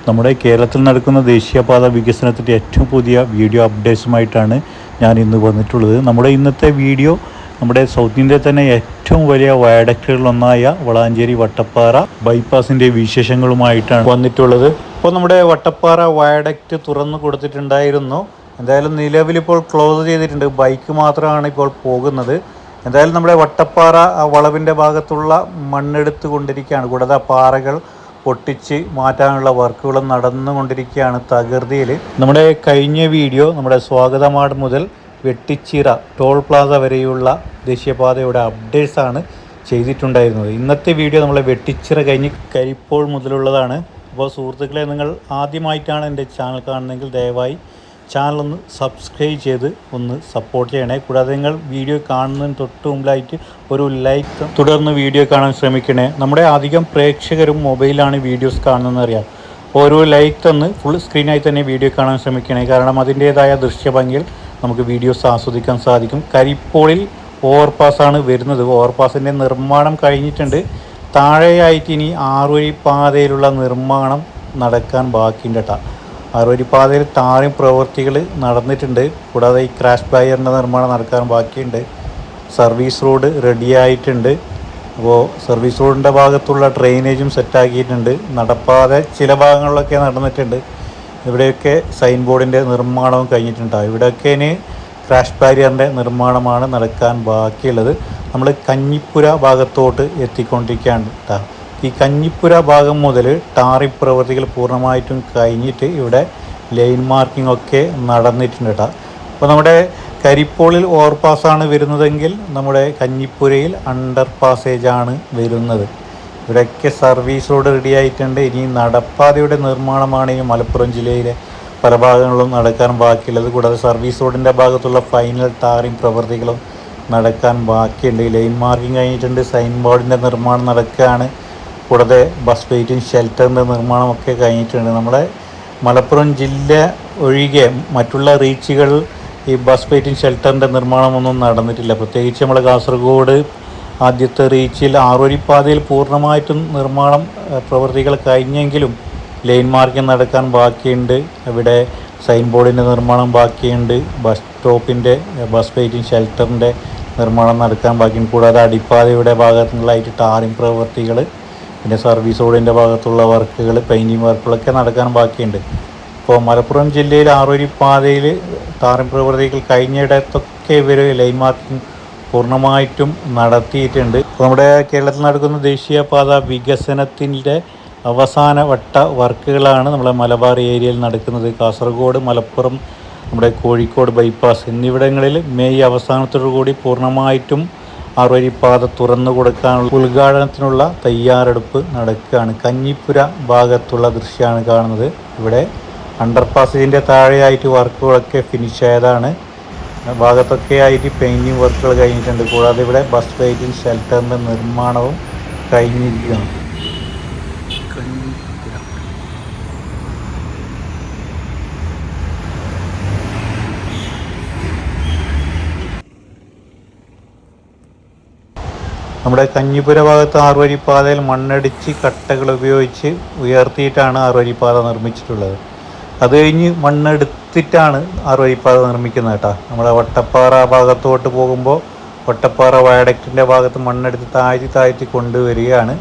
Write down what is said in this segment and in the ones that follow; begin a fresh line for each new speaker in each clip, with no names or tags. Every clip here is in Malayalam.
നമ്മുടെ കേരളത്തിൽ നടക്കുന്ന ദേശീയപാത വികസനത്തിൻ്റെ ഏറ്റവും പുതിയ വീഡിയോ അപ്ഡേറ്റ്സുമായിട്ടാണ് ഞാൻ ഇന്ന് വന്നിട്ടുള്ളത്. നമ്മുടെ ഇന്നത്തെ വീഡിയോ നമ്മുടെ സൗത്ത് ഇന്ത്യയിൽ തന്നെ ഏറ്റവും വലിയ വയഡക്റ്റുകളിലൊന്നായ വളാഞ്ചേരി വട്ടപ്പാറ ബൈപ്പാസിൻ്റെ വിശേഷങ്ങളുമായിട്ടാണ് വന്നിട്ടുള്ളത്. ഇപ്പോൾ നമ്മുടെ വട്ടപ്പാറ വയഡക്റ്റ് തുറന്നു കൊടുത്തിട്ടുണ്ടായിരുന്നു. എന്തായാലും നിലവിലിപ്പോൾ ക്ലോസ് ചെയ്തിട്ടുണ്ട്. ബൈക്ക് മാത്രമാണ് ഇപ്പോൾ പോകുന്നത്. എന്തായാലും നമ്മുടെ വട്ടപ്പാറ വളവിൻ്റെ ഭാഗത്തുള്ള മണ്ണെടുത്ത് കൊണ്ടിരിക്കുകയാണ്. കൂടാതെ പാറകൾ പൊട്ടിച്ച് മാറ്റാനുള്ള വർക്കുകളും നടന്നുകൊണ്ടിരിക്കുകയാണ് തകൃതിയിൽ. നമ്മുടെ കഴിഞ്ഞ വീഡിയോ നമ്മുടെ സ്വാഗതമാട് മുതൽ വെട്ടിച്ചിറ ടോൾ പ്ലാസ വരെയുള്ള ദേശീയപാതയുടെ അപ്ഡേറ്റ്സാണ് ചെയ്തിട്ടുണ്ടായിരുന്നത്. ഇന്നത്തെ വീഡിയോ നമ്മളെ വെട്ടിച്ചിറ കഴിഞ്ഞ് കരിപ്പോൾ മുതലുള്ളതാണ്. അപ്പോൾ സുഹൃത്തുക്കളെ, നിങ്ങൾ ആദ്യമായിട്ടാണ് എൻ്റെ ചാനൽ കാണുന്നതെങ്കിൽ ദയവായി ചാനൽ ഒന്ന് സബ്സ്ക്രൈബ് ചെയ്ത് ഒന്ന് സപ്പോർട്ട് ചെയ്യണേ. കൂടാതെ നിങ്ങൾ വീഡിയോ കാണുന്നതിന് തൊട്ട് മുമ്പിലായിട്ട് ഒരു ലൈക്ക്, തുടർന്ന് വീഡിയോ കാണാൻ ശ്രമിക്കണേ. നമ്മുടെ അധികം പ്രേക്ഷകരും മൊബൈലാണ് വീഡിയോസ് കാണുന്നതെന്ന് അറിയാം. ഓരോ ലൈക്ക് തന്ന് ഫുൾ സ്ക്രീനായി തന്നെ വീഡിയോ കാണാൻ ശ്രമിക്കണേ. കാരണം അതിൻ്റേതായ ദൃശ്യഭംഗിയിൽ നമുക്ക് വീഡിയോസ് ആസ്വദിക്കാൻ സാധിക്കും. കരിപ്പോളിൽ ഓവർപാസാണ് വരുന്നത്. ഓവർപാസിൻ്റെ നിർമ്മാണം കഴിഞ്ഞിട്ടുണ്ട്. താഴെയായിട്ട് ഇനി ആറുവരി പാതയിലുള്ള നിർമ്മാണം നടക്കാൻ ബാക്കിയുണ്ട് കേട്ടോ. ആറുവരിപ്പാതയിൽ ടാറിംഗ് പ്രവൃത്തികൾ നടന്നിട്ടുണ്ട്. കൂടാതെ ഈ ക്രാഷ് ബാരിയറിൻ്റെ നിർമ്മാണം നടക്കാൻ ബാക്കിയുണ്ട്. സർവീസ് റോഡ് റെഡിയായിട്ടുണ്ട്. അപ്പോൾ സർവീസ് റോഡിൻ്റെ ഭാഗത്തുള്ള ഡ്രെയിനേജും സെറ്റാക്കിയിട്ടുണ്ട്. നടപ്പാത ചില ഭാഗങ്ങളിലൊക്കെ നടന്നിട്ടുണ്ട്. ഇവിടെയൊക്കെ സൈൻ ബോർഡിൻ്റെ നിർമ്മാണവും കഴിഞ്ഞിട്ടുണ്ട്. ഇവിടെയൊക്കെ ഇനി ക്രാഷ് ബാരിയറിൻ്റെ നിർമ്മാണമാണ് നടക്കാൻ ബാക്കിയുള്ളത്. നമ്മൾ കഞ്ഞിപ്പുര ഭാഗത്തോട്ട് എത്തിക്കൊണ്ടിരിക്കുകയാണ് കേട്ടോ. ഈ കഞ്ഞിപ്പുര ഭാഗം മുതൽ ടാറിംഗ് പ്രവൃത്തികൾ പൂർണ്ണമായിട്ടും കഴിഞ്ഞിട്ട് ഇവിടെ ലൈൻ മാർക്കിംഗ് ഒക്കെ നടന്നിട്ടുണ്ട് കേട്ടോ. അപ്പോൾ നമ്മുടെ കരിപ്പോളിൽ ഓവർപാസാണ് വരുന്നതെങ്കിൽ നമ്മുടെ കഞ്ഞിപ്പുരയിൽ അണ്ടർ പാസേജാണ് വരുന്നത്. ഇവിടെയൊക്കെ സർവീസ് റോഡ് റെഡി ആയിട്ടുണ്ട്. ഇനി നടപ്പാതയുടെ നിർമ്മാണമാണ് ഈ മലപ്പുറം ജില്ലയിലെ പല ഭാഗങ്ങളിലും നടക്കാൻ ബാക്കിയുള്ളത്. കൂടാതെ സർവീസ് റോഡിൻ്റെ ഭാഗത്തുള്ള ഫൈനൽ ടാറിംഗ് പ്രവൃത്തികളും നടക്കാൻ ബാക്കിയുണ്ട്. ലൈൻ മാർക്കിംഗ് കഴിഞ്ഞിട്ടുണ്ട്. സൈൻ ബോർഡിൻ്റെ നിർമ്മാണം നടക്കുകയാണ്. കൂടാതെ ബസ് വെയിറ്റിംഗ് ഷെൽറ്ററിൻ്റെ നിർമ്മാണമൊക്കെ കഴിഞ്ഞിട്ടുണ്ട്. നമ്മുടെ മലപ്പുറം ജില്ല ഒഴികെ മറ്റുള്ള റീച്ചുകൾ ഈ ബസ് വെയിറ്റിംഗ് ഷെൽറ്ററിൻ്റെ നിർമ്മാണമൊന്നും നടന്നിട്ടില്ല. പ്രത്യേകിച്ച് നമ്മൾ കാസർഗോഡ് ആദ്യത്തെ റീച്ചിൽ ആറുവരിപ്പാതയിൽ പൂർണ്ണമായിട്ടും നിർമ്മാണം പ്രവൃത്തികൾ കഴിഞ്ഞെങ്കിലും ലൈൻ മാർക്കിംഗ് നടക്കാൻ ബാക്കിയുണ്ട്. ഇവിടെ സൈൻ ബോർഡിൻ്റെ നിർമ്മാണം ബാക്കിയുണ്ട്. ബസ് സ്റ്റോപ്പിൻ്റെ ബസ് വെയിറ്റിംഗ് ഷെൽറ്ററിൻ്റെ നിർമ്മാണം നടക്കാൻ ബാക്കിയുണ്ട്. കൂടാതെ അടിപ്പാതയുടെ ഭാഗങ്ങളിലായിട്ട് ടാറിംഗ് പ്രവൃത്തികൾ, പിന്നെ സർവീസ് റോഡിൻ്റെ ഭാഗത്തുള്ള വർക്കുകൾ, പെയിൻറ്റിങ് വർക്കുകളൊക്കെ നടക്കാൻ ബാക്കിയുണ്ട്. ഇപ്പോൾ മലപ്പുറം ജില്ലയിൽ ആറുവരിപ്പാതയിൽ ടാറിംഗ് പ്രവൃത്തികൾ കഴിഞ്ഞിടത്തൊക്കെ ഇവർ ലൈൻ മാർക്കിംഗ് പൂർണ്ണമായിട്ടും നടത്തിയിട്ടുണ്ട്. ഇപ്പോൾ നമ്മുടെ കേരളത്തിൽ നടക്കുന്ന ദേശീയപാത വികസനത്തിൻ്റെ അവസാന വട്ട വർക്കുകളാണ് നമ്മുടെ മലബാർ ഏരിയയിൽ നടക്കുന്നത്. കാസർഗോഡ്, മലപ്പുറം, നമ്മുടെ കോഴിക്കോട് ബൈപ്പാസ് എന്നിവിടങ്ങളിൽ മെയ് അവസാനത്തോടു കൂടി പൂർണ്ണമായിട്ടും ആറുവരിപ്പാത തുറന്നു കൊടുക്കാനുള്ള ഉദ്ഘാടനത്തിനുള്ള തയ്യാറെടുപ്പ് നടക്കുകയാണ്. കഞ്ഞിപ്പുര ഭാഗത്തുള്ള ദൃശ്യമാണ് കാണുന്നത്. ഇവിടെ അണ്ടർപാസിൻ്റെ താഴെയായിട്ട് വർക്കുകളൊക്കെ ഫിനിഷ് ആയതാണ്. ഭാഗത്തൊക്കെ ആയിട്ട് പെയിൻറ്റിങ് വർക്കുകൾ കഴിഞ്ഞിട്ടുണ്ട്. കൂടാതെ ഇവിടെ ബസ് വെയിറ്റിംഗ് ഷെൽറ്ററിൻ്റെ നിർമ്മാണവും കഴിഞ്ഞിരിക്കുകയാണ്. നമ്മുടെ കഞ്ഞിപ്പുര ഭാഗത്ത് ആറുവരിപ്പാതയിൽ മണ്ണടിച്ച് കട്ടകൾ ഉപയോഗിച്ച് ഉയർത്തിയിട്ടാണ് ആറുവരിപ്പാത നിർമ്മിച്ചിട്ടുള്ളത്. അത് കഴിഞ്ഞ് മണ്ണെടുത്തിട്ടാണ് ആറുവരിപ്പാത നിർമ്മിക്കുന്നത് കേട്ടോ. നമ്മുടെ വട്ടപ്പാറ ഭാഗത്തോട്ട് പോകുമ്പോൾ വട്ടപ്പാറ വയഡക്റ്റിൻ്റെ ഭാഗത്ത് മണ്ണെടുത്ത് താഴ്ത്തി കൊണ്ടുവരികയാണ്.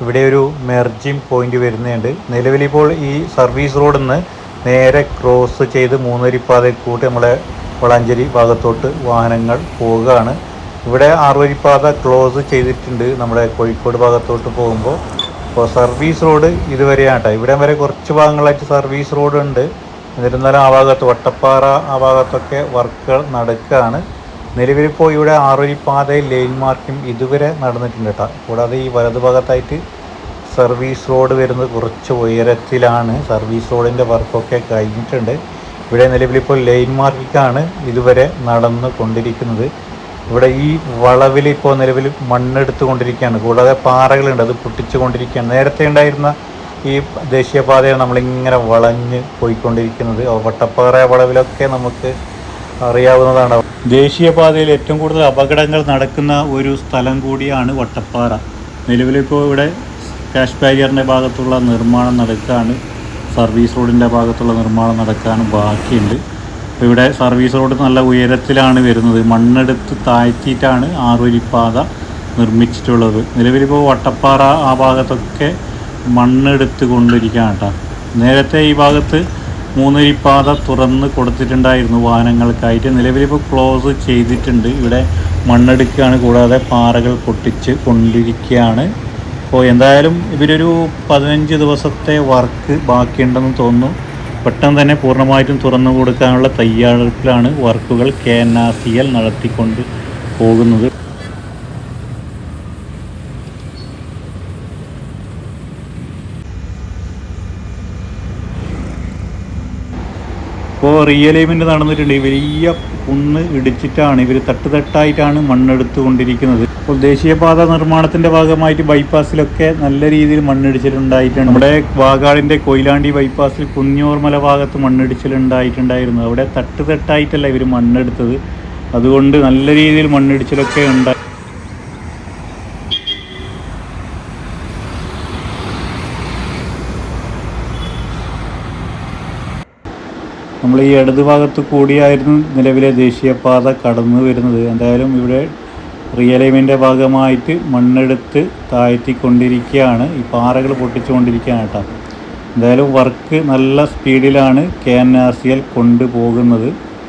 ഇവിടെ ഒരു മെർജിങ് പോയിൻ്റ് വരുന്നുണ്ട്. നിലവിലിപ്പോൾ ഈ സർവീസ് റോഡിൽ നിന്ന് നേരെ ക്രോസ് ചെയ്ത് മൂന്നുവരിപ്പാതയിൽ കൂട്ടി നമ്മളെ വളാഞ്ചേരി ഭാഗത്തോട്ട് വാഹനങ്ങൾ പോവുകയാണ്. ഇവിടെ ആറുവരിപ്പാത ക്ലോസ് ചെയ്തിട്ടുണ്ട് നമ്മുടെ കോഴിക്കോട് ഭാഗത്തോട്ട് പോകുമ്പോൾ. അപ്പോൾ സർവീസ് റോഡ് ഇതുവരെയാണ് കേട്ടോ. ഇവിടെ വരെ കുറച്ച് ഭാഗങ്ങളായിട്ട് സർവീസ് റോഡ് ഉണ്ട്. എന്നിരുന്നാലും ആ ഭാഗത്ത് വട്ടപ്പാറ ആ ഭാഗത്തൊക്കെ വർക്കുകൾ നടക്കുകയാണ്. നിലവിലിപ്പോൾ ഇവിടെ ആറുവരിപ്പാതയിൽ ലൈൻ മാർക്കിംഗ് ഇതുവരെ നടന്നിട്ടുണ്ട് കേട്ടോ. കൂടാതെ ഈ വലതു ഭാഗത്തായിട്ട് സർവീസ് റോഡ് വരുന്നത് കുറച്ച് ഉയരത്തിലാണ്. സർവീസ് റോഡിൻ്റെ വർക്കൊക്കെ കഴിഞ്ഞിട്ടുണ്ട്. ഇവിടെ നിലവിലിപ്പോൾ ലൈൻ മാർക്കിംഗാണ് ഇതുവരെ നടന്നു കൊണ്ടിരിക്കുന്നത്. ഇവിടെ ഈ വളവിൽ ഇപ്പോൾ നിലവിൽ മണ്ണെടുത്ത് കൊണ്ടിരിക്കുകയാണ്. കൂടാതെ പാറകളുണ്ട്, അത് പൊട്ടിച്ചു കൊണ്ടിരിക്കുകയാണ്. നേരത്തെ ഉണ്ടായിരുന്ന ഈ ദേശീയപാതയാണ് നമ്മളിങ്ങനെ വളഞ്ഞ് പോയിക്കൊണ്ടിരിക്കുന്നത്. വട്ടപ്പാറ വളവിലൊക്കെ നമുക്ക് അറിയാവുന്നതാണ്. ദേശീയപാതയിൽ ഏറ്റവും കൂടുതൽ അപകടങ്ങൾ നടക്കുന്ന ഒരു സ്ഥലം കൂടിയാണ് വട്ടപ്പാറ. നിലവിലിപ്പോൾ ഇവിടെ ക്രാഷ് ബാരിയറിൻ്റെ ഭാഗത്തുള്ള നിർമ്മാണം നടക്കുകയാണ്. സർവീസ് റോഡിൻ്റെ ഭാഗത്തുള്ള നിർമ്മാണം നടക്കാനും ബാക്കിയുണ്ട്. അപ്പോൾ ഇവിടെ സർവീസ് റോഡ് നല്ല ഉയരത്തിലാണ് വരുന്നത്. മണ്ണെടുത്ത് താഴ്ത്തിയിട്ടാണ് ആറുവരിപ്പാത നിർമ്മിച്ചിട്ടുള്ളത്. നിലവിലിപ്പോൾ വട്ടപ്പാറ ആ ഭാഗത്തൊക്കെ മണ്ണെടുത്ത് കൊണ്ടിരിക്കുകയാണ് കേട്ടോ. നേരത്തെ ഈ ഭാഗത്ത് മൂന്നുവരിപ്പാത തുറന്ന് കൊടുത്തിട്ടുണ്ടായിരുന്നു വാഹനങ്ങൾക്കായിട്ട്. നിലവിലിപ്പോൾ ക്ലോസ് ചെയ്തിട്ടുണ്ട്. ഇവിടെ മണ്ണെടുക്കുകയാണ്, കൂടാതെ പാറകൾ പൊട്ടിച്ച് കൊണ്ടിരിക്കുകയാണ്. അപ്പോൾ എന്തായാലും ഇവരൊരു 15 ദിവസത്തെ വർക്ക് ബാക്കിയുണ്ടെന്ന് തോന്നുന്നു. പെട്ടെന്ന് തന്നെ പൂർണ്ണമായിട്ടും തുറന്നു കൊടുക്കാനുള്ള തയ്യാറെടുപ്പിലാണ് വർക്കുകൾ KNRCL നടത്തിക്കൊണ്ട് പോകുന്നത്. ഇപ്പോൾ റീഅലൈൻമെൻറ്റ് നടന്നിട്ടുണ്ട്. വലിയ കുന്ന് ഇടിച്ചിട്ടാണ് ഇവർ തട്ടായിട്ടാണ് മണ്ണെടുത്തു കൊണ്ടിരിക്കുന്നത്. അപ്പോൾ ദേശീയപാത നിർമ്മാണത്തിൻ്റെ ഭാഗമായിട്ട് ബൈപ്പാസിലൊക്കെ നല്ല രീതിയിൽ മണ്ണിടിച്ചിലുണ്ടായിട്ടുണ്ട്. നമ്മുടെ വാഗാടിൻ്റെ കൊയിലാണ്ടി ബൈപ്പാസിൽ കുഞ്ഞോർമല ഭാഗത്ത് മണ്ണിടിച്ചിലുണ്ടായിട്ടുണ്ടായിരുന്നു. അവിടെ തട്ടായിട്ടല്ല ഇവർ മണ്ണെടുത്തത്. അതുകൊണ്ട് നല്ല രീതിയിൽ മണ്ണിടിച്ചിലൊക്കെ ഉണ്ടായി. നമ്മൾ ഈ ഇടത് ഭാഗത്ത് കൂടിയായിരുന്നു നിലവിലെ ദേശീയപാത കടന്നു വരുന്നത്. എന്തായാലും ഇവിടെ റിയലൈൻമെൻറ്റിൻ്റെ ഭാഗമായിട്ട് മണ്ണെടുത്ത് താഴ്ത്തിക്കൊണ്ടിരിക്കുകയാണ്. ഈ പാറകൾ പൊട്ടിച്ചുകൊണ്ടിരിക്കുകയാണ് കേട്ടോ. എന്തായാലും വർക്ക് നല്ല സ്പീഡിലാണ് KNRCL കൊണ്ടുപോകുന്നത്.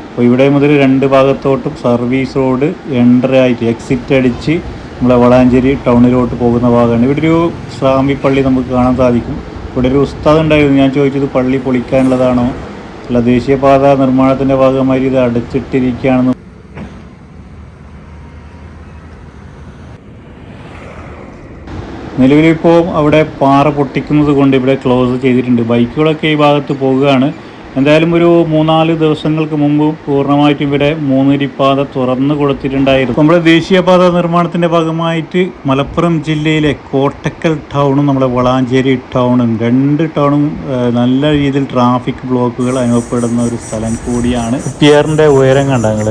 അപ്പോൾ ഇവിടെ മുതൽ 2 ഭാഗത്തോട്ടും സർവീസ് റോഡ് എൻട്രി ആയിട്ട് എക്സിറ്റ് അടിച്ച് നമ്മളെ വളാഞ്ചേരി ടൗണിലോട്ട് പോകുന്ന ഭാഗമാണ്. ഇവിടെ ഒരു സ്വാമി പള്ളി നമുക്ക് കാണാൻ സാധിക്കും. ഇവിടെ ഒരു ഉസ്താദ് ഉണ്ടായിരുന്നു. ഞാൻ ചോദിച്ചത് പള്ളി പൊളിക്കാനുള്ളതാണോ അല്ല ദേശീയപാത നിർമ്മാണത്തിൻ്റെ ഭാഗമായി ഇത് അടച്ചിട്ടിരിക്കുകയാണെന്ന്. നിലവിലിപ്പോൾ അവിടെ പാറ പൊട്ടിക്കുന്നത് കൊണ്ട് ഇവിടെ ക്ലോസ് ചെയ്തിട്ടുണ്ട്. ബൈക്കുകളൊക്കെ ഈ ഭാഗത്ത് പോകുകയാണ്. എന്തായാലും ഒരു 3-4 ദിവസങ്ങൾക്ക് മുമ്പ് പൂർണ്ണമായിട്ടും ഇവിടെ മൂന്നുവരിപ്പാത തുറന്നു കൊടുത്തിട്ടുണ്ടായിരുന്നു. നമ്മുടെ ദേശീയപാത നിർമ്മാണത്തിൻ്റെ ഭാഗമായിട്ട് മലപ്പുറം ജില്ലയിലെ കോട്ടക്കൽ ടൗണും നമ്മുടെ വളാഞ്ചേരി ടൗണും 2 ടൗണും നല്ല രീതിയിൽ ട്രാഫിക് ബ്ലോക്കുകൾ അനുഭവപ്പെടുന്ന ഒരു സ്ഥലം കൂടിയാണ്. പിയറിൻ്റെ ഉയരം കണ്ട നിങ്ങൾ.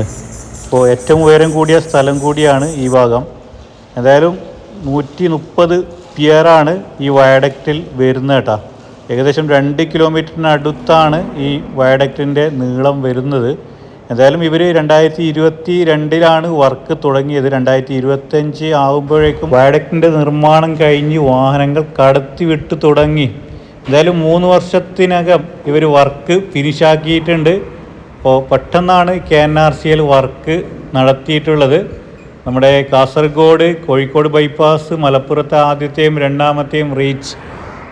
അപ്പോൾ ഏറ്റവും ഉയരം കൂടിയ സ്ഥലം കൂടിയാണ് ഈ ഭാഗം. എന്തായാലും 130 പിയറാണ് ഈ വയഡക്റ്റിൽ വരുന്നത് കേട്ടോ. ഏകദേശം 2 കിലോമീറ്ററിനടുത്താണ് ഈ വയഡക്റ്റിൻ്റെ നീളം വരുന്നത്. എന്തായാലും ഇവർ 2022 വർക്ക് തുടങ്ങിയത്. 2025 ആകുമ്പോഴേക്കും വയഡക്റ്റിൻ്റെ നിർമ്മാണം കഴിഞ്ഞ് വാഹനങ്ങൾ കടത്തി വിട്ട് തുടങ്ങി. എന്തായാലും 3 വർഷത്തിനകം ഇവർ വർക്ക് ഫിനിഷാക്കിയിട്ടുണ്ട്. അപ്പോൾ പെട്ടെന്നാണ് KNRCL വർക്ക് നടത്തിയിട്ടുള്ളത്. നമ്മുടെ കാസർഗോഡ് കോഴിക്കോട് ബൈപ്പാസ്, മലപ്പുറത്തെ ആദ്യത്തെയും രണ്ടാമത്തെയും റീച്ച്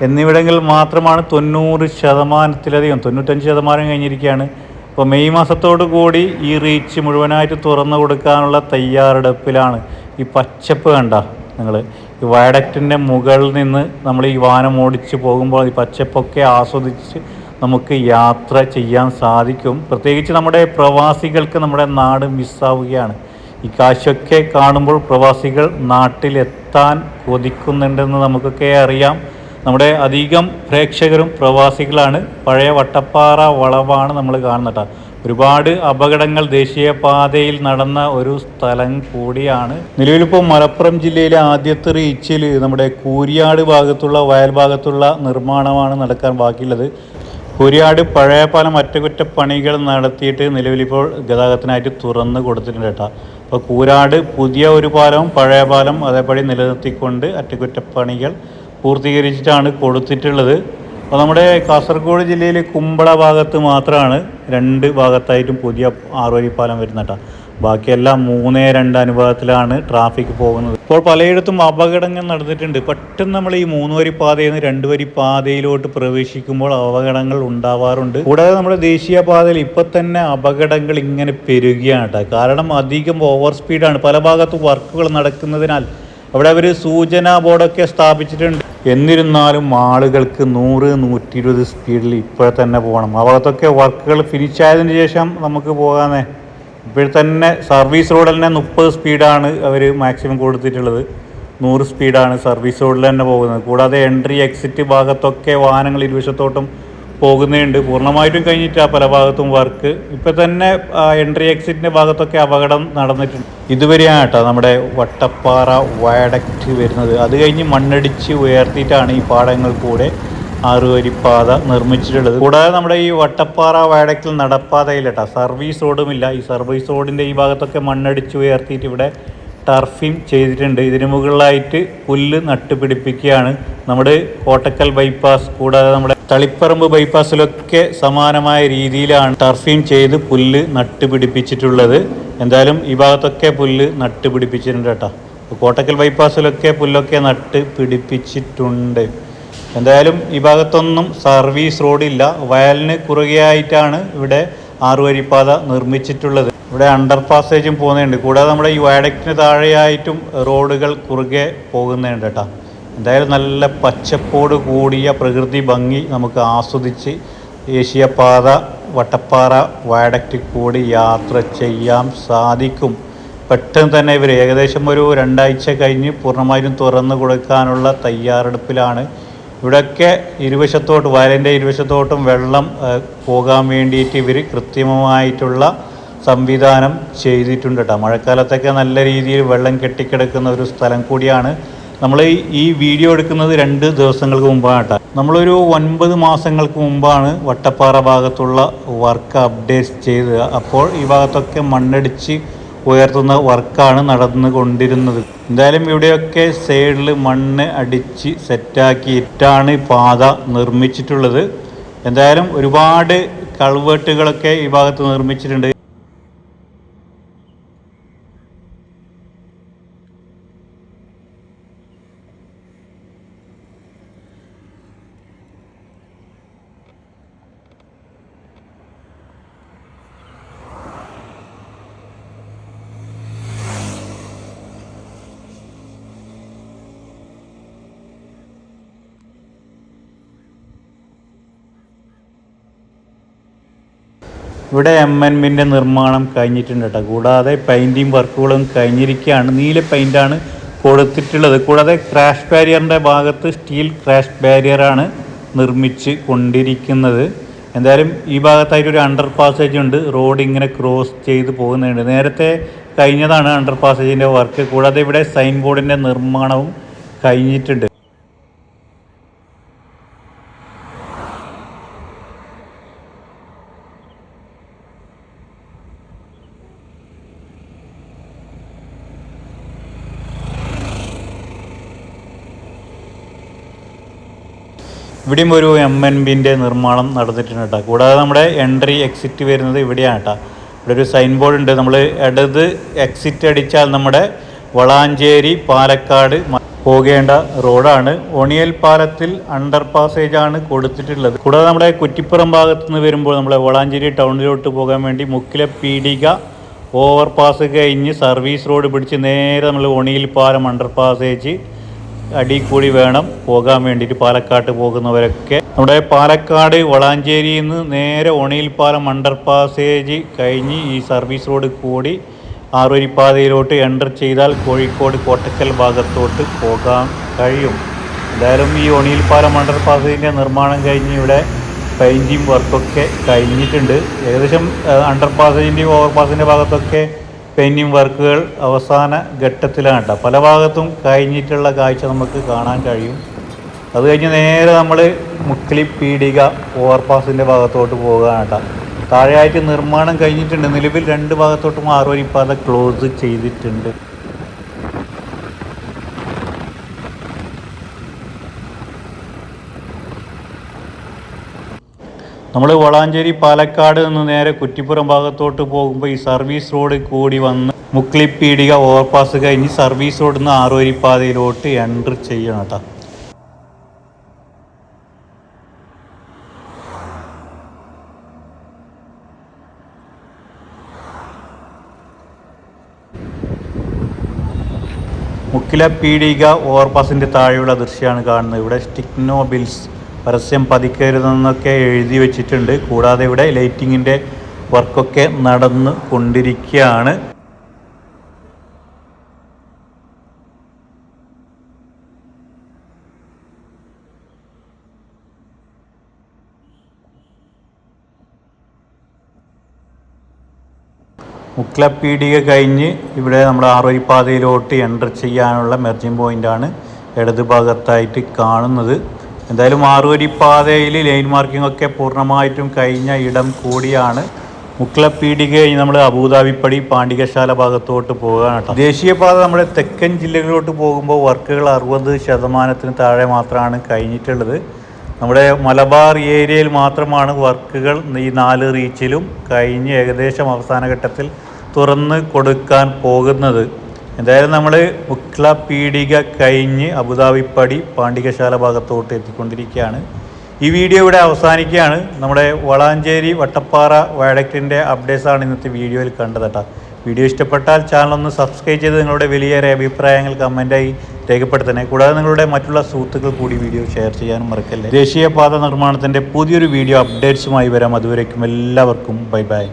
എന്നിവിടങ്ങളിൽ മാത്രമാണ് 90%-ലധികം 95% കഴിഞ്ഞിരിക്കുകയാണ്. അപ്പോൾ മെയ് മാസത്തോടു കൂടി ഈ റീച്ച് മുഴുവനായിട്ട് തുറന്നു കൊടുക്കാനുള്ള തയ്യാറെടുപ്പിലാണ്. ഈ പച്ചപ്പ് കണ്ട നിങ്ങൾ, ഈ വയഡക്റ്റിൻ്റെ മുകളിൽ നിന്ന് നമ്മൾ ഈ വാഹനം ഓടിച്ച് പോകുമ്പോൾ ഈ പച്ചപ്പൊക്കെ ആസ്വദിച്ച് നമുക്ക് യാത്ര ചെയ്യാൻ സാധിക്കും. പ്രത്യേകിച്ച് നമ്മുടെ പ്രവാസികൾക്ക് നമ്മുടെ നാട് മിസ്സാവുകയാണ്. ഈ കാഴ്ചയൊക്കെ കാണുമ്പോൾ പ്രവാസികൾ നാട്ടിലെത്താൻ കൊതിക്കുന്നുണ്ടെന്ന് നമുക്കൊക്കെ അറിയാം. നമ്മുടെ അധികം പ്രേക്ഷകരും പ്രവാസികളാണ്. പഴയ വട്ടപ്പാറ വളവാണ് നമ്മൾ കാണുന്നത്. ഒരുപാട് അപകടങ്ങൾ ദേശീയപാതയിൽ നടന്ന ഒരു സ്ഥലം കൂടിയാണ്. നിലവിലിപ്പോൾ മലപ്പുറം ജില്ലയിലെ ആദ്യത്തെ റീച്ചിൽ നമ്മുടെ കൂരിയാട് ഭാഗത്തുള്ള വയൽ ഭാഗത്തുള്ള നിർമ്മാണമാണ് നടക്കാൻ ബാക്കിയുള്ളത്. കൂരിയാട് പഴയ പാലം അറ്റകുറ്റപ്പണികൾ നടത്തിയിട്ട് നിലവിലിപ്പോൾ ഗതാഗതത്തിനായിട്ട് തുറന്ന് കൊടുത്തിട്ടുണ്ട് കേട്ടോ. അപ്പോൾ കൂരാട് പുതിയ ഒരു പാലവും പഴയ പാലം അതേപടി നിലനിർത്തിക്കൊണ്ട് അറ്റകുറ്റപ്പണികൾ പൂർത്തീകരിച്ചിട്ടാണ് കൊടുത്തിട്ടുള്ളത്. അപ്പോൾ നമ്മുടെ കാസർഗോഡ് ജില്ലയിൽ കുമ്പള ഭാഗത്ത് മാത്രമാണ് 2 ഭാഗത്തായിട്ടും പുതിയ 6 വരിപ്പാലം വരുന്നത്. ബാക്കിയെല്ലാം 3-2 അനുപാതത്തിലാണ് ട്രാഫിക് പോകുന്നത്. ഇപ്പോൾ പലയിടത്തും അപകടങ്ങൾ നടന്നിട്ടുണ്ട്. പെട്ടെന്ന് നമ്മൾ ഈ 3 വരിപ്പാതയിൽ നിന്ന് 2 വരിപ്പാതയിലോട്ട് പ്രവേശിക്കുമ്പോൾ അപകടങ്ങൾ ഉണ്ടാവാറുണ്ട്. കൂടാതെ നമ്മുടെ ദേശീയപാതയിൽ ഇപ്പം തന്നെ അപകടങ്ങൾ ഇങ്ങനെ പെരുകയാണ് കേട്ടോ. കാരണം അധികം ഓവർ സ്പീഡാണ്. പല ഭാഗത്തും വർക്കുകൾ നടക്കുന്നതിനാൽ അവിടെ അവർ സൂചനാ ബോർഡൊക്കെ സ്ഥാപിച്ചിട്ടുണ്ട്. എന്നിരുന്നാലും ആളുകൾക്ക് 100-120 സ്പീഡിൽ ഇപ്പോൾ തന്നെ പോകണം. അവിടത്തൊക്കെ വർക്കുകൾ ഫിനിഷായതിന് ശേഷം നമുക്ക് പോകാനേ. ഇപ്പോൾ തന്നെ സർവീസ് റോഡിൽ തന്നെ 30 സ്പീഡാണ് അവർ മാക്സിമം കൊടുത്തിട്ടുള്ളത്. 100 സ്പീഡാണ് സർവീസ് റോഡിൽ തന്നെ പോകുന്നത്. കൂടാതെ എൻട്രി എക്സിറ്റ് ഭാഗത്തൊക്കെ വാഹനങ്ങൾ ഇരുവശത്തോട്ടും പോകുന്നുണ്ട്. പൂർണ്ണമായിട്ടും കഴിഞ്ഞിട്ടാണ് പല ഭാഗത്തും വർക്ക്. ഇപ്പം തന്നെ എൻട്രി എക്സിറ്റിൻ്റെ ഭാഗത്തൊക്കെ അപകടം നടന്നിട്ടുണ്ട്. ഇതുവരെയാണ് കേട്ടോ നമ്മുടെ വട്ടപ്പാറ വയഡക്റ്റ് വരുന്നത്. അത് കഴിഞ്ഞ് മണ്ണടിച്ച് ഉയർത്തിയിട്ടാണ് ഈ പാടങ്ങൾ കൂടെ ആറുവരിപ്പാത നിർമ്മിച്ചിട്ടുള്ളത്. കൂടാതെ നമ്മുടെ ഈ വട്ടപ്പാറ വയഡക്റ്റിൽ നടപ്പാതയില്ല സർവീസ് റോഡുമില്ല. ഈ സർവീസ് റോഡിൻ്റെ ഈ ഭാഗത്തൊക്കെ മണ്ണടിച്ച് ഉയർത്തിയിട്ട് ഇവിടെ ടർഫിങ് ചെയ്തിട്ടുണ്ട്. ഇതിന് മുകളിലായിട്ട് പുല്ല് നട്ടുപിടിപ്പിക്കുകയാണ്. നമ്മുടെ കോട്ടക്കൽ ബൈപ്പാസ് കൂടാതെ നമ്മുടെ തളിപ്പറമ്പ് ബൈപ്പാസിലൊക്കെ സമാനമായ രീതിയിലാണ് ടർഫിങ് ചെയ്ത് പുല്ല് നട്ടുപിടിപ്പിച്ചിട്ടുള്ളത്. എന്തായാലും ഈ ഭാഗത്തൊക്കെ പുല്ല് നട്ടുപിടിപ്പിച്ചിട്ടുണ്ട് കേട്ടോ. കോട്ടക്കൽ ബൈപ്പാസിലൊക്കെ പുല്ലൊക്കെ നട്ട് പിടിപ്പിച്ചിട്ടുണ്ട്. എന്തായാലും ഈ ഭാഗത്തൊന്നും സർവീസ് റോഡില്ല. വയലിന് കുറുകെയായിട്ടാണ് ഇവിടെ ആറുവരിപ്പാത നിർമ്മിച്ചിട്ടുള്ളത്. ഇവിടെ അണ്ടർ പാസേജും പോകുന്നുണ്ട്. കൂടാതെ നമ്മുടെ ഈ വയഡക്റ്റിന് താഴെയായിട്ടും റോഡുകൾ കുറുകെ പോകുന്നുണ്ട് കേട്ടോ. എന്തായാലും നല്ല പച്ചപ്പോട് കൂടിയ പ്രകൃതി ഭംഗി നമുക്ക് ആസ്വദിച്ച് ദേശീയപാത വട്ടപ്പാറ വയഡക്റ്റിൽ കൂടി യാത്ര ചെയ്യാൻ സാധിക്കും. പെട്ടെന്ന് തന്നെ ഇവർ ഏകദേശം ഒരു 2 ആഴ്ച കഴിഞ്ഞ് പൂർണ്ണമായും തുറന്നു കൊടുക്കാനുള്ള തയ്യാറെടുപ്പിലാണ്. ഇവിടെയൊക്കെ ഇരുവശത്തോട്ട് വയലിൻ്റെ ഇരുവശത്തോട്ടും വെള്ളം പോകാൻ വേണ്ടിയിട്ട് ഇവർ കൃത്രിമമായിട്ടുള്ള സംവിധാനം ചെയ്തിട്ടുണ്ട് കേട്ടോ. മഴക്കാലത്തൊക്കെ നല്ല രീതിയിൽ വെള്ളം കെട്ടിക്കിടക്കുന്ന ഒരു സ്ഥലം കൂടിയാണ്. നമ്മൾ ഈ വീഡിയോ എടുക്കുന്നത് 2 ദിവസങ്ങൾക്ക് മുമ്പാണ് കേട്ടോ. നമ്മളൊരു 9 മാസങ്ങൾക്ക് മുമ്പാണ് വട്ടപ്പാറ ഭാഗത്തുള്ള വർക്ക് അപ്ഡേറ്റ് ചെയ്തത്. അപ്പോൾ ഈ ഭാഗത്തൊക്കെ മണ്ണടിച്ച് ഉയർത്തുന്ന വർക്കാണ് നടന്നുകൊണ്ടിരുന്നത്. എന്തായാലും ഇവിടെയൊക്കെ സൈഡിൽ മണ്ണ് അടിച്ച് സെറ്റാക്കിയിട്ടാണ് പാത നിർമ്മിച്ചിട്ടുള്ളത്. എന്തായാലും ഒരുപാട് കൾവേട്ടുകളൊക്കെ ഈ ഭാഗത്ത് നിർമ്മിച്ചിട്ടുണ്ട്. ഇവിടെ MNBൻ്റെ നിർമ്മാണം കഴിഞ്ഞിട്ടുണ്ട് കേട്ടോ. കൂടാതെ പെയിൻറ്റിങ് വർക്കുകളും കഴിഞ്ഞിരിക്കുകയാണ്. നീല പെയിൻ്റാണ് കൊടുത്തിട്ടുള്ളത്. കൂടാതെ ക്രാഷ് ബാരിയറിൻ്റെ ഭാഗത്ത് സ്റ്റീൽ ക്രാഷ് ബാരിയറാണ് നിർമ്മിച്ച് കൊണ്ടിരിക്കുന്നത്. എന്തായാലും ഈ ഭാഗത്തായിട്ട് ഒരു അണ്ടർ പാസേജ് ഉണ്ട്. റോഡ് ഇങ്ങനെ ക്രോസ് ചെയ്ത് പോകുന്നുണ്ട്. നേരത്തെ കഴിഞ്ഞതാണ് അണ്ടർ പാസേജിൻ്റെ വർക്ക്. കൂടാതെ ഇവിടെ സൈൻ ബോർഡിൻ്റെ നിർമ്മാണവും കഴിഞ്ഞിട്ടുണ്ട്. ഇവിടെയും ഒരു MNBൻ്റെ നിർമ്മാണം നടന്നിട്ടുണ്ട് കേട്ടോ. കൂടാതെ നമ്മുടെ എൻട്രി എക്സിറ്റ് വരുന്നത് ഇവിടെയാണ് കേട്ടോ. ഇവിടെ ഒരു സൈൻ ബോർഡ് ഉണ്ട്. നമ്മൾ ഇടത് എക്സിറ്റ് അടിച്ചാൽ നമ്മുടെ വളാഞ്ചേരി പാലക്കാട് പോകേണ്ട റോഡാണ്. ഒണിയൽ പാലത്തിൽ അണ്ടർ പാസേജാണ് കൊടുത്തിട്ടുള്ളത്. കൂടാതെ നമ്മുടെ കുറ്റിപ്പുറം ഭാഗത്തു നിന്ന് വരുമ്പോൾ നമ്മളെ വളാഞ്ചേരി ടൗണിലോട്ട് പോകാൻ വേണ്ടി മുക്കിലെ പീടിക ഓവർ പാസ് കഴിഞ്ഞ് സർവീസ് റോഡ് പിടിച്ച് നേരെ നമ്മൾ ഒണിയൽ പാലം അണ്ടർ പാസേജ് അടി കൂടി വേണം പോകാൻ വേണ്ടിയിട്ട്. പാലക്കാട്ട് പോകുന്നവരൊക്കെ നമ്മുടെ പാലക്കാട് വളാഞ്ചേരിയിൽ നിന്ന് നേരെ ഒണിയൽ പാലം അണ്ടർ പാസേജ് കഴിഞ്ഞ് ഈ സർവീസ് റോഡ് കൂടി ആറുവരിപ്പാതയിലോട്ട് എൻ്റർ ചെയ്താൽ കോഴിക്കോട് കോട്ടക്കൽ ഭാഗത്തോട്ട് പോകാൻ കഴിയും. എന്തായാലും ഈ ഒണിയൽ പാലം അണ്ടർ പാസേജിൻ്റെ നിർമ്മാണം കഴിഞ്ഞ് ഇവിടെ പെയിൻറ്റിങ് വർക്കൊക്കെ കഴിഞ്ഞിട്ടുണ്ട്. ഏകദേശം അണ്ടർ പാസേജിൻ്റെയും ഓവർ പാസിൻ്റെ ഭാഗത്തൊക്കെ പെയിൻറ്റിങ് വർക്കുകൾ അവസാന ഘട്ടത്തിലാണ് കേട്ടോ. പല ഭാഗത്തും കഴിഞ്ഞിട്ടുള്ള കാഴ്ച നമുക്ക് കാണാൻ കഴിയും. അത് കഴിഞ്ഞ് നേരെ നമ്മൾ മുക്കിലി പീടിക ഓവർപാസിൻ്റെ ഭാഗത്തോട്ട് പോകുകയാണ് കേട്ടോ. താഴെയായിട്ട് നിർമ്മാണം കഴിഞ്ഞിട്ടുണ്ട്. നിലവിൽ 2 ഭാഗത്തോട്ടും ആറുവരിപ്പാത ക്ലോസ് ചെയ്തിട്ടുണ്ട്. നമ്മൾ വളാഞ്ചേരി പാലക്കാട് നിന്ന് നേരെ കുറ്റിപ്പുറം ഭാഗത്തോട്ട് പോകുമ്പോൾ ഈ സർവീസ് റോഡ് കൂടി വന്ന് മുക്ലിപ്പീടിക ഓവർപാസ് കഴിഞ്ഞ് സർവീസ് റോഡിൽ നിന്ന് ആറുവരിപ്പാതയിലോട്ട് എൻ്റർ ചെയ്യണം കേട്ടോ. മുക്കില പീടിക ഓവർപാസിൻ്റെ താഴെയുള്ള ദൃശ്യമാണ് കാണുന്നത്. ഇവിടെ സ്റ്റിഗ്നോ ബിൽസ് പരസ്യം പതിക്കരുതെന്നൊക്കെ എഴുതി വെച്ചിട്ടുണ്ട്. കൂടാതെ ഇവിടെ ലൈറ്റിങ്ങിൻ്റെ വർക്കൊക്കെ നടന്നു കൊണ്ടിരിക്കുകയാണ്. മുക്കില പീടിക കഴിഞ്ഞ് ഇവിടെ നമ്മൾ ആറുവരിപ്പാതയിലോട്ട് എൻ്റർ ചെയ്യാനുള്ള മെർജിങ് പോയിൻ്റാണ് ഇടത് ഭാഗത്തായിട്ട് കാണുന്നത്. എന്തായാലും ആറുവരിപ്പാതയിൽ ലൈൻ മാർക്കിംഗ് ഒക്കെ പൂർണ്ണമായിട്ടും കഴിഞ്ഞ ഇടം കൂടിയാണ്. മുക്ലപ്പീടിക കഴിഞ്ഞ് നമ്മൾ അബുദാബിപ്പടി പാണ്ടികശാല ഭാഗത്തോട്ട് പോകുകയാണ് കേട്ടോ. ദേശീയപാത നമ്മുടെ തെക്കൻ ജില്ലകളിലോട്ട് പോകുമ്പോൾ വർക്കുകൾ 60% താഴെ മാത്രമാണ് കഴിഞ്ഞിട്ടുള്ളത്. നമ്മുടെ മലബാർ ഏരിയയിൽ മാത്രമാണ് വർക്കുകൾ ഈ 4 റീച്ചിലും കഴിഞ്ഞ് ഏകദേശം അവസാന ഘട്ടത്തിൽ തുറന്ന് കൊടുക്കാൻ പോകുന്നത്. എന്തായാലും നമ്മൾ മുക്ലപ്പീടിക കഴിഞ്ഞ് അബുദാബിപ്പടി പാണ്ടികശാല ഭാഗത്തോട്ട് എത്തിക്കൊണ്ടിരിക്കുകയാണ്. ഈ വീഡിയോ ഇവിടെ അവസാനിക്കുകയാണ്. നമ്മുടെ വളാഞ്ചേരി വട്ടപ്പാറ വയഡക്റ്റിൻ്റെ അപ്ഡേറ്റ്സാണ് ഇന്നത്തെ വീഡിയോയിൽ കണ്ടത് കേട്ടോ. വീഡിയോ ഇഷ്ടപ്പെട്ടാൽ ചാനൽ ഒന്ന് സബ്സ്ക്രൈബ് ചെയ്ത് നിങ്ങളുടെ വലിയേറെ അഭിപ്രായങ്ങൾ കമൻറ്റായി രേഖപ്പെടുത്തണേ. കൂടാതെ നിങ്ങളുടെ മറ്റുള്ള സുഹൃത്തുക്കൾ കൂടി വീഡിയോ ഷെയർ ചെയ്യാനും മറക്കല്ലേ. ദേശീയപാത നിർമ്മാണത്തിൻ്റെ പുതിയൊരു വീഡിയോ അപ്ഡേറ്റ്സുമായി വരാം. അതുവരേക്കും എല്ലാവർക്കും ബൈ ബൈ.